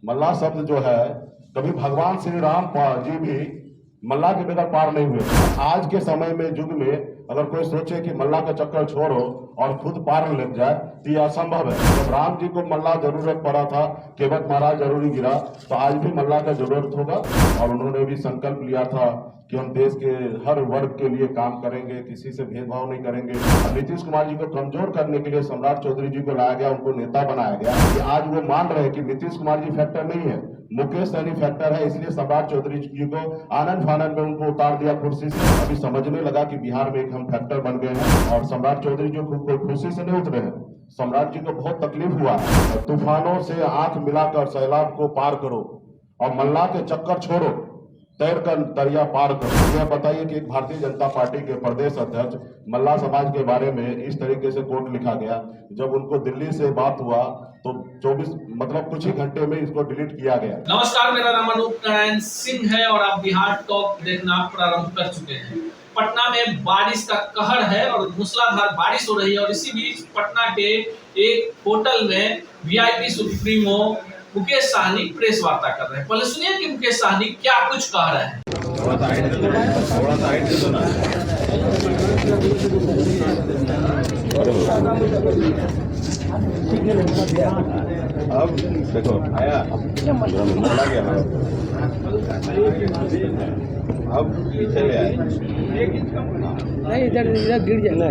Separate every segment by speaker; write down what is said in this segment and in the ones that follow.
Speaker 1: मल्लाह शब्द जो है, कभी भगवान श्री राम जी भी मल्लाह के बगैर पार नहीं हुए। आज के समय में युग में अगर कोई सोचे कि मल्लाह का चक्कर छोड़ो और खुद पार लग जाए तो यह असंभव है। जब राम जी को मल्लाह जरूरत पड़ा था, केवट महाराज जरूरी गिरा, तो आज भी मल्लाह का जरूरत होगा। और उन्होंने भी संकल्प लिया था कि हम देश के हर वर्ग के लिए काम करेंगे, किसी से भेदभाव नहीं करेंगे। और नीतीश कुमार जी को कमजोर करने के लिए सम्राट चौधरी जी को लाया गया, उनको नेता बनाया गया। कि आज वो मान रहे हैं कि नीतीश कुमार जी फैक्टर नहीं है, मुकेश सहनी फैक्टर है, इसलिए सम्राट चौधरी जी को आनंद फानंद में उनको उतार दिया कुर्सी से। अभी समझने लगा कि बिहार में एक हम फैक्टर बन गए हैं और सम्राट चौधरी जी को कोई कुर्सी से नहीं उतरे हैं। सम्राट जी को बहुत तकलीफ हुआ है। तूफानों से आंख मिलाकर सैलाब को पार करो और मल्लाह के चक्कर छोड़ो, तैर कर दरिया पार करो। यह बताइए कि एक भारतीय जनता पार्टी के प्रदेश अध्यक्ष मल्लाह समाज के बारे में इस तरीके से कोट लिखा गया। जब उनको दिल्ली से बात हुआ तो 24 मतलब कुछ ही घंटे में इसको डिलीट किया गया।
Speaker 2: नमस्कार, मेरा नाम अनूप नारायण सिंह है और आप बिहार टॉप देखना प्रारंभ कर चुके हैं। पटना में बारिश का कहर है और मूसलाधार बारिश हो रही है और इसी बीच पटना के एक होटल में VIP supremo Mukesh Sahani press वार्ता कर रहे हैं। पहले सुनिए कि मुकेश सहनी क्या कुछ कह रहे हैं।
Speaker 3: थोड़ा सा हाइट दे दो ना। अब देखो आया बोला गया अब पीछे ले आए
Speaker 4: नहीं, इधर इधर गिर जाएगा।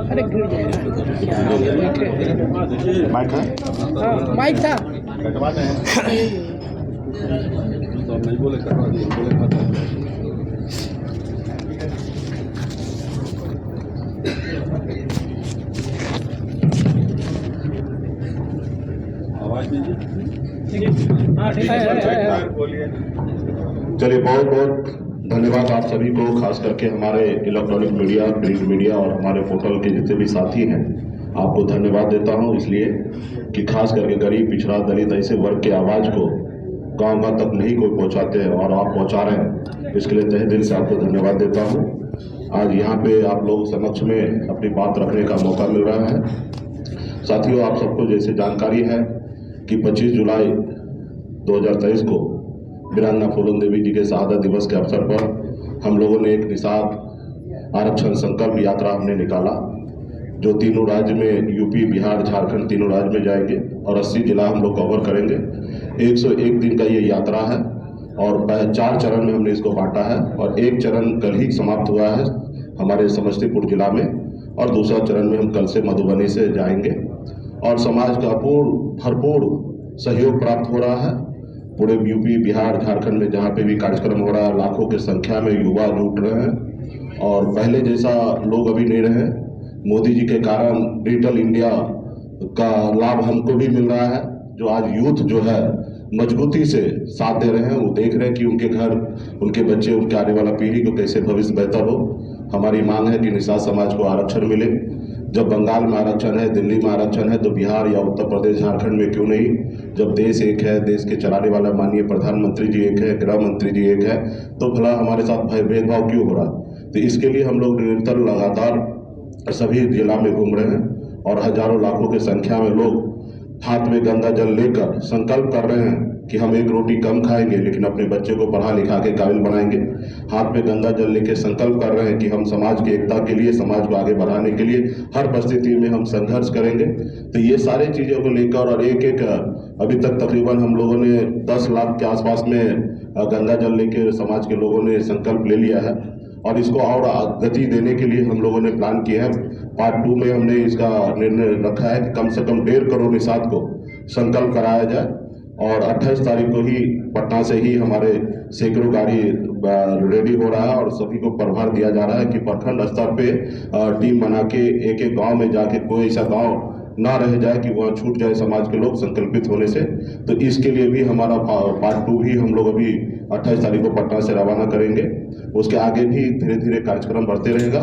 Speaker 4: अरे गिर जाएगा।
Speaker 1: माइक है?
Speaker 4: हाँ, माइक था।
Speaker 1: कटवाते हैं
Speaker 3: तो नहीं बोले कटवा दिए, बोले आवाज दीजिए।
Speaker 1: चलिए, बहुत बहुत धन्यवाद आप सभी को, खास करके हमारे इलेक्ट्रॉनिक मीडिया, प्रिंट मीडिया और हमारे पोर्टल के जितने भी साथी हैं, आपको धन्यवाद देता हूं। इसलिए कि खास करके गरीब, पिछड़ा, दलित ऐसे वर्ग की आवाज़ को गांव गांव तक नहीं कोई पहुंचाते हैं और आप पहुंचा रहे हैं, इसके लिए तहे दिल से आपको धन्यवाद देता हूं। आज यहाँ पे आप लोग समक्ष में अपनी बात रखने का मौका मिल रहा है। साथियों, आप सबको जैसे जानकारी है कि 25 जुलाई 2023 को वीरांगना फूलन देवी जी के शहादत दिवस के अवसर पर हम लोगों ने एक निषाद आरक्षण संकल्प यात्रा हमने निकाला, जो तीनों राज्य में, यूपी, बिहार, झारखंड, तीनों राज्य में जाएंगे और 80 जिला हम लोग कवर करेंगे। 101 दिन का ये यात्रा है और 4 चरण में हमने इसको बांटा है और एक चरण कल ही समाप्त हुआ है हमारे समस्तीपुर जिला में और दूसरा चरण में हम कल से मधुबनी से जाएंगे। और समाज का भरपूर सहयोग प्राप्त हो रहा है। पूरे यूपी, बिहार, झारखंड में जहाँ पे भी कार्यक्रम हो रहा है, लाखों की संख्या में युवा जुट रहे हैं और पहले जैसा लोग अभी नहीं रहे। मोदी जी के कारण डिजिटल इंडिया का लाभ हमको भी मिल रहा है, जो आज यूथ जो है मजबूती से साथ दे रहे हैं। वो देख रहे हैं कि उनके घर, उनके बच्चे, उनके आने वाला पीढ़ी को कैसे भविष्य बेहतर हो। हमारी मांग है कि निषाद समाज को आरक्षण मिले। जब बंगाल में आरक्षण है, दिल्ली में आरक्षण है, तो बिहार या उत्तर प्रदेश, झारखंड में क्यों नहीं? जब देश एक है, देश के चलाने वाला माननीय प्रधानमंत्री जी एक है, गृह मंत्री जी एक है, तो भला हमारे साथ भेदभाव क्यों हो रहा? तो इसके लिए हम लोग निरंतर लगातार सभी जिला में घूम रहे हैं और हजारों लाखों की संख्या में लोग हाथ में गंगा जल लेकर संकल्प कर रहे हैं कि हम एक रोटी कम खाएंगे लेकिन अपने बच्चे को पढ़ा लिखा के काबिल बनाएंगे। हाथ में गंगा जल लेके संकल्प कर रहे हैं कि हम समाज की एकता के लिए, समाज को आगे बढ़ाने के लिए हर परिस्थिति में हम संघर्ष करेंगे। तो ये सारे चीज़ों को लेकर और एक एक अभी तक तकरीबन हम लोगों ने 10 लाख के आसपास में गंगा जल लेके समाज के लोगों ने संकल्प ले लिया है और इसको और गति देने के लिए हम लोगों ने प्लान किया है। पार्ट 2 में हमने इसका निर्णय रखा है कि कम से कम 1.5 करोड़ निषाद को संकल्प कराया जाए और 28 तारीख को ही पटना से ही हमारे सैकड़ों गाड़ी रेडी हो रहा है और सभी को प्रभार दिया जा रहा है कि प्रखंड स्तर पे टीम बना के एक एक गांव में जाके कोई ऐसा गांव ना रह जाए कि वहाँ छूट जाए समाज के लोग संकल्पित होने से। तो इसके लिए भी हमारा पार्ट 2 भी हम लोग अभी 28 तारीख को पटना से रवाना करेंगे। उसके आगे भी धीरे धीरे कार्यक्रम बढ़ते रहेगा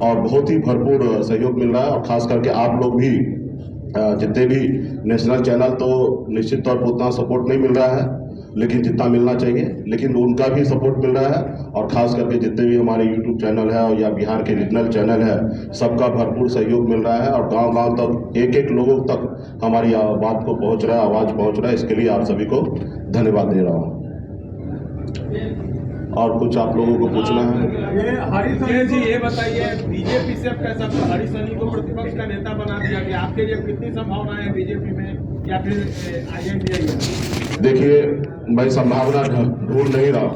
Speaker 1: और बहुत ही भरपूर सहयोग मिल रहा है और खास करके आप लोग भी जितने भी नेशनल चैनल, तो निश्चित तौर पर उतना सपोर्ट नहीं मिल रहा है लेकिन जितना मिलना चाहिए, लेकिन उनका भी सपोर्ट मिल रहा है। और खास करके जितने भी हमारे यूट्यूब चैनल है और या बिहार के रीजनल चैनल है, सबका भरपूर सहयोग मिल रहा है और गांव-गांव तक एक एक लोगों तक हमारी बात को पहुंच रहा है, आवाज़ पहुंच रहा है। इसके लिए आप सभी को धन्यवाद दे रहा हूँ। और कुछ आप लोगों को पूछना है?
Speaker 5: ये जी ये बताइए, बीजेपी से कैसा हरीश सहनी को प्रतिपक्ष का नेता बना दिया गया, आपके लिए कितनी संभावना है बीजेपी में या फिर आईएनडीआई में?
Speaker 1: देखिए, मैं संभावना ढूंढ नहीं रहा,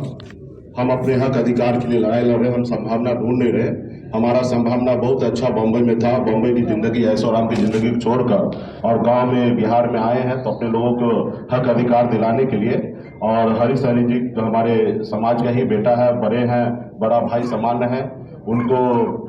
Speaker 1: हम अपने हक अधिकार के लिए लड़ाई लड़ रहे हैं, हम संभावना ढूंढ नहीं रहे। हमारा संभावना बहुत अच्छा बम्बई में था। बम्बई की जिंदगी ऐशो आराम की जिंदगी को छोड़कर और गांव में बिहार में आए हैं तो अपने लोगों को हक अधिकार दिलाने के लिए। और हरीश सहनी जी हमारे समाज का ही बेटा है, बड़े हैं, बड़ा भाई समान है। उनको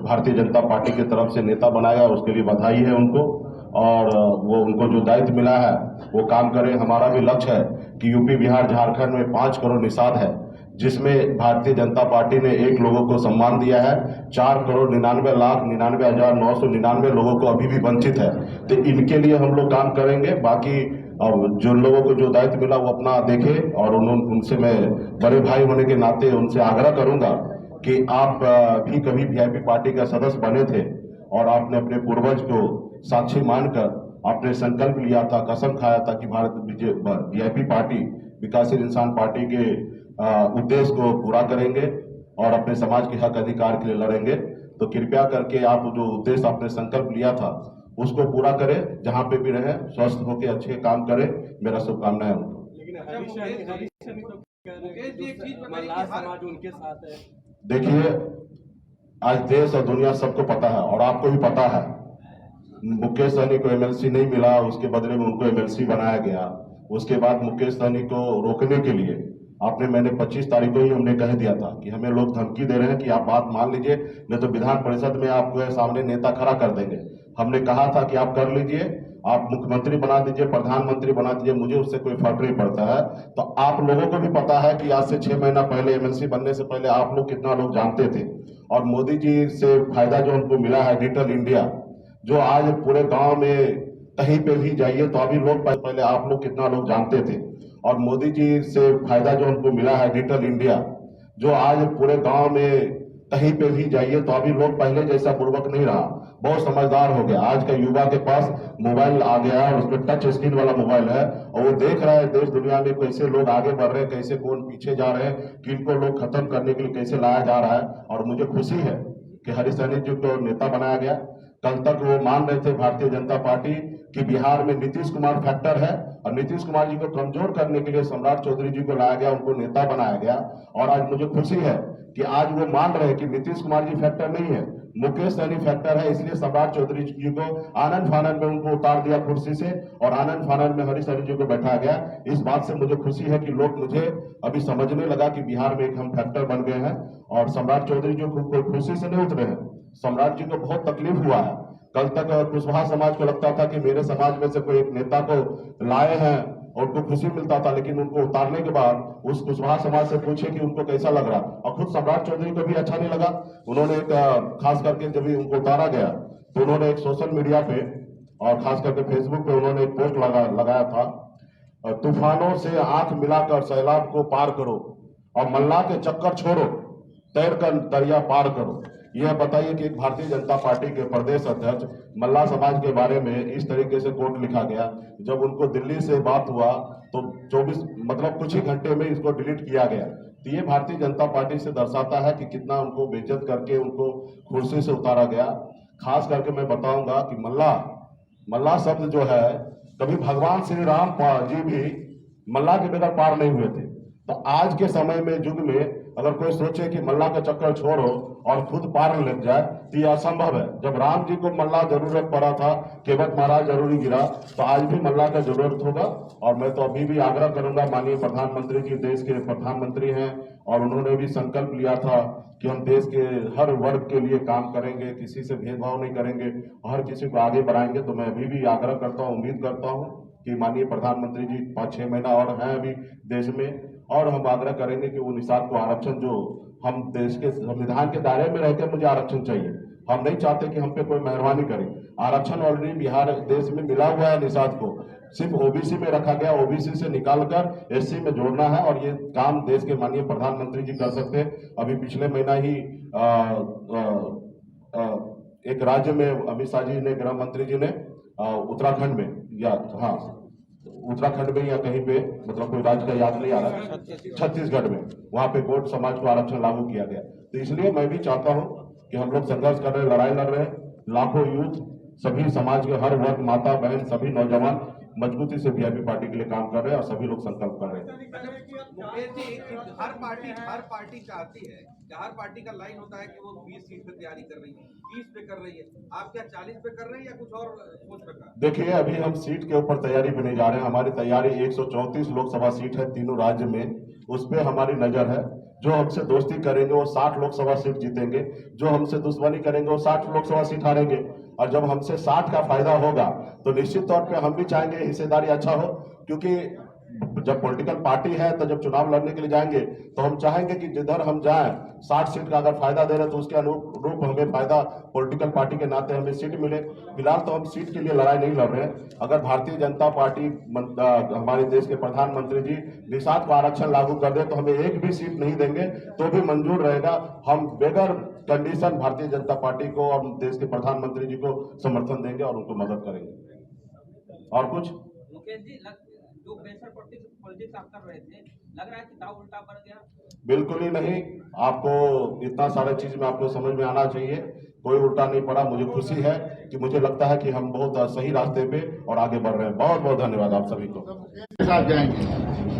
Speaker 1: भारतीय जनता पार्टी की तरफ से नेता बनाया, उसके लिए बधाई है उनको। और वो उनको जो दायित्व मिला है वो काम करें। हमारा भी लक्ष्य है कि यूपी, बिहार, झारखंड में 5 करोड़ निषाद है, जिसमें भारतीय जनता पार्टी ने 1 लोगों को सम्मान दिया है। 4,99,99,999 लोगों को अभी भी वंचित है। तो इनके लिए हम लोग काम करेंगे। बाकी अब जो लोगों को जो दायित्व मिला वो अपना देखें। और उनसे मैं बड़े भाई होने के नाते उनसे आग्रह करूंगा कि आप भी कभी वीआईपी पार्टी का सदस्य बने थे और आपने अपने पूर्वज को साक्षी मानकर आपने संकल्प लिया था, कसम खाया था कि भारत वीआईपी पार्टी, विकासशील इंसान पार्टी के उद्देश्य को पूरा करेंगे और अपने समाज के हक अधिकार के लिए लड़ेंगे। तो कृपया करके आप जो उद्देश्य आपने संकल्प लिया था उसको पूरा करें, जहां पे भी रहे स्वस्थ होकर अच्छे काम करें। मेरा शुभकामनाएं उनको।
Speaker 5: समाज उनके साथ है।
Speaker 1: देखिए, आज देश और दुनिया सबको पता है और आपको भी पता है, मुकेश सहनी को एमएलसी नहीं मिला, उसके बदले में उनको एमएलसी बनाया गया। उसके बाद मुकेश सहनी को रोकने के लिए मैंने 25 तारीख को ही हमने कह दिया था कि हमें लोग धमकी दे रहे हैं कि आप बात मान लीजिए, नहीं तो विधान परिषद में आपको सामने नेता खड़ा कर देंगे। हमने कहा था कि आप कर लीजिए, आप मुख्यमंत्री बना दीजिए, प्रधानमंत्री बना दीजिए, मुझे उससे कोई फर्क नहीं पड़ता है। तो आप लोगों को भी पता है कि आज से 6 महीना पहले एमएलसी बनने से पहले आप लोग कितना लोग जानते थे। और मोदी जी से फायदा जो उनको मिला है, डिजिटल इंडिया, जो आज पूरे गांव में कहीं पे भी जाइए तो अभी लोग पहले आप लोग कितना लोग जानते थे। और मोदी जी से फायदा जो उनको मिला है, डिजिटल इंडिया, जो आज पूरे गांव में कहीं पे भी जाइए तो अभी लोग पहले जैसा पूर्वक नहीं रहा, बहुत समझदार हो गया। आज का युवा के पास मोबाइल आ गया है, उसमें टच स्क्रीन वाला मोबाइल है और वो देख रहा है देश दुनिया में कैसे लोग आगे बढ़ रहे हैं, कैसे कौन पीछे जा रहे हैं, किनको लोग खत्म करने के लिए कैसे लाया जा रहा है। और मुझे खुशी है कि हरीश सहनी जी को नेता बनाया गया। कल तक वो मान रहे थे भारतीय जनता पार्टी कि बिहार में नीतीश कुमार फैक्टर है और नीतीश कुमार जी को कमजोर करने के लिए सम्राट चौधरी जी को लाया गया, उनको नेता बनाया गया। और आज मुझे खुशी है कि आज वो मान रहे हैं कि नीतीश कुमार जी फैक्टर नहीं है, मुकेश सहनी फैक्टर है। इसलिए सम्राट चौधरी जी को आनंद फानंद में उनको उतार दिया कुर्सी से और आनंद फानंद में हरीश सहनी जी को बैठाया गया। इस बात से मुझे खुशी है कि लोग मुझे अभी समझने लगा कि बिहार में एक हम फैक्टर बन गए हैं। और सम्राट चौधरी जी को कोई खुशी से नहीं उतरे हैं, सम्राट जी को बहुत तकलीफ हुआ है। कल तक कुशवाहा समाज को लगता था कि मेरे समाज में से कोई एक नेता को लाए हैं और उनको खुशी मिलता था, लेकिन उनको उतारने के बाद उस कुशवाहा समाज से पूछे कि उनको कैसा लग रहा, और खुद सम्राट चौधरी को भी अच्छा नहीं लगा। उन्होंने एक खास करके जब उनको उतारा गया तो उन्होंने एक सोशल मीडिया पे और खास करके फेसबुक पे उन्होंने एक पोस्ट लगाया था, तूफानों से आंख मिलाकर सैलाब को पार करो और मल्ला के चक्कर छोड़ो, तैर कर दरिया पार करो। यह बताइए कि एक भारतीय जनता पार्टी के प्रदेश अध्यक्ष मल्ला समाज के बारे में इस तरीके से कोट लिखा गया। जब उनको दिल्ली से बात हुआ तो 24 मतलब कुछ ही घंटे में इसको डिलीट किया गया। तो ये भारतीय जनता पार्टी से दर्शाता है कि कितना उनको बेइज्जत करके उनको कुर्सी से उतारा गया। खास करके मैं बताऊंगा कि मल्ला शब्द जो है, कभी भगवान श्री राम जी भी मल्ला के बगैर पार नहीं हुए थे। तो आज के समय में युग में अगर कोई सोचे कि मल्ला का चक्कर छोड़ो और खुद पार लग जाए तो यह असंभव है। जब राम जी को मल्ला जरूरत पड़ा था, केवट महाराज जरूरी गिरा, तो आज भी मल्ला का जरूरत होगा। और मैं तो अभी भी आग्रह करूंगा, माननीय प्रधानमंत्री जी देश के प्रधानमंत्री हैं और उन्होंने भी संकल्प लिया था कि हम देश के हर वर्ग के लिए काम करेंगे, किसी से भेदभाव नहीं करेंगे, हर किसी को आगे बढ़ाएंगे। तो मैं अभी भी आग्रह करता हूँ, उम्मीद करता हूँ कि माननीय प्रधानमंत्री जी 5-6 महीना और हैं अभी देश में, और हम आग्रह करेंगे कि वो निषाद को आरक्षण, जो हम देश के संविधान के दायरे में रहकर मुझे आरक्षण चाहिए, हम नहीं चाहते कि हम पे कोई मेहरबानी करे। आरक्षण ऑलरेडी बिहार देश में मिला हुआ है निषाद को, सिर्फ ओबीसी में रखा गया, ओबीसी से निकालकर एससी में जोड़ना है और ये काम देश के माननीय प्रधानमंत्री जी कर सकते हैं। अभी पिछले महीना ही एक राज्य में अमित शाह जी ने, गृह मंत्री जी ने उत्तराखंड में या उत्तराखंड में या कहीं पे, मतलब कोई राज्य का याद नहीं आ रहा, छत्तीसगढ़ में, वहां पे गोट समाज को आरक्षण लागू किया गया। तो इसलिए मैं भी चाहता हूं कि हम लोग संघर्ष कर रहे हैं, लड़ाई लड़ रहे हैं, लाखों यूथ, सभी समाज के हर वर्ग, माता बहन, सभी नौजवान मजबूती से वीआईपी पार्टी के लिए काम कर रहे हैं और सभी लोग संकल्प कर रहे हैं।
Speaker 6: मुकेश जी, हर पार्टी चाहती है, हर पार्टी का लाइन होता है कि वो 20 सीट पे तैयारी कर रही है, 20 पे कर रही है, आप क्या 40 पे कर रहे हैं या कुछ और सोच रखा?
Speaker 1: देखिए, अभी हम सीट के ऊपर तैयारी पे नहीं जा रहे हैं। हमारी तैयारी 134 लोकसभा सीट है तीनों राज्य में, उस पर हमारी नजर है। जो हमसे दोस्ती करेंगे वो 60 लोकसभा सीट जीतेंगे, जो हमसे दुश्मनी करेंगे वो 60 लोकसभा सीट हारेंगे। और जब हमसे 60 का फायदा होगा तो निश्चित तौर पे हम भी चाहेंगे हिस्सेदारी अच्छा हो, क्योंकि जब पॉलिटिकल पार्टी है तो जब चुनाव लड़ने के लिए जाएंगे तो हम चाहेंगे कि जिधर हम जाएं 60 सीट का अगर फायदा दे रहे हैं तो उसके अनुरूप हमें फायदा पॉलिटिकल पार्टी के नाते हमें सीट मिले। फिलहाल तो हम सीट के लिए लड़ाई नहीं लड़ रहे हैं। अगर भारतीय जनता पार्टी हमारे देश के प्रधानमंत्री जी निषाद को आरक्षण लागू कर दे तो हमें एक भी सीट नहीं देंगे तो भी मंजूर रहेगा। हम बेगर कंडीशन भारतीय जनता पार्टी को और देश के प्रधानमंत्री जी को समर्थन देंगे और उनको मदद करेंगे। और कुछ
Speaker 6: मुकेश जी, जो प्रेशर पॉलिटिक्स आप कर रहे थे, लग रहा है कि दाव उल्टा पड़ गया?
Speaker 1: बिल्कुल ही नहीं। आपको इतना सारा चीज में आपको समझ में आना चाहिए, कोई उल्टा नहीं पड़ा। मुझे खुशी है कि मुझे लगता है कि हम बहुत सही रास्ते पे और आगे बढ़ रहे हैं। बहुत बहुत धन्यवाद आप सभी को।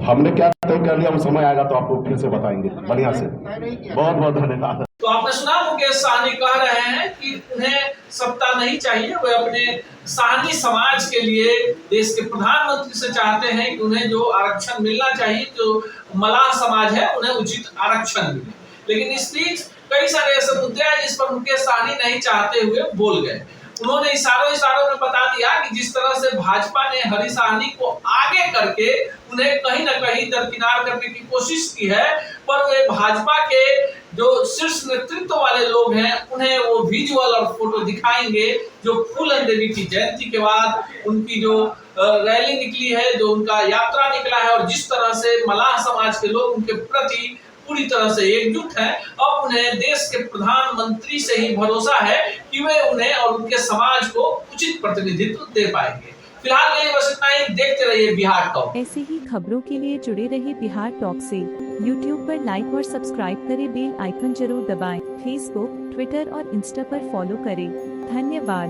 Speaker 1: हमने क्या तय कर लिया, वो समय आएगा तो आपको फिर से बताएंगे बढ़िया से। बहुत बहुत धन्यवाद।
Speaker 2: तो आपने सुना मुकेश साहनी कह रहे हैं कि उन्हें सत्ता नहीं चाहिए, वे अपने साहनी समाज के लिए देश के प्रधानमंत्री से चाहते हैं कि उन्हें जो आरक्षण मिलना चाहिए, जो मलाह समाज है उन्हें उचित आरक्षण मिले। लेकिन इस बीच कई सारे ऐसे मुद्दे हैं जिस पर मुकेश साहनी नहीं चाहते हुए बोल गए। उन्होंने इशारों में बता दिया कि जिस तरह से भाजपा ने हरीश साहनी को आगे करके उन्हें कहीं न कहीं दरकिनार करने की कोशिश की है, पर वे भाजपा के जो शीर्ष नेतृत्व वाले लोग हैं उन्हें वो विजुअल और फोटो दिखाएंगे जो फूलन देवी की जयंती के बाद उनकी जो रैली निकली है, जो उनका यात्रा निकला है, और जिस तरह से मलाह समाज के लोग उनके प्रति पूरी तरह से एकजुट हैं। अब उन्हें देश के प्रधानमंत्री से ही भरोसा है कि वे उन्हें और उनके समाज को उचित प्रतिनिधित्व दे पाएंगे। फिलहाल के लिए बस इतना ही। देखते रहिए बिहार टॉक।
Speaker 7: ऐसे ही खबरों के लिए जुड़े रहिए बिहार टॉक से। YouTube पर लाइक और सब्सक्राइब करें, बेल आइकन जरूर दबाएं। फेसबुक, ट्विटर और इंस्टा पर फॉलो करें। धन्यवाद।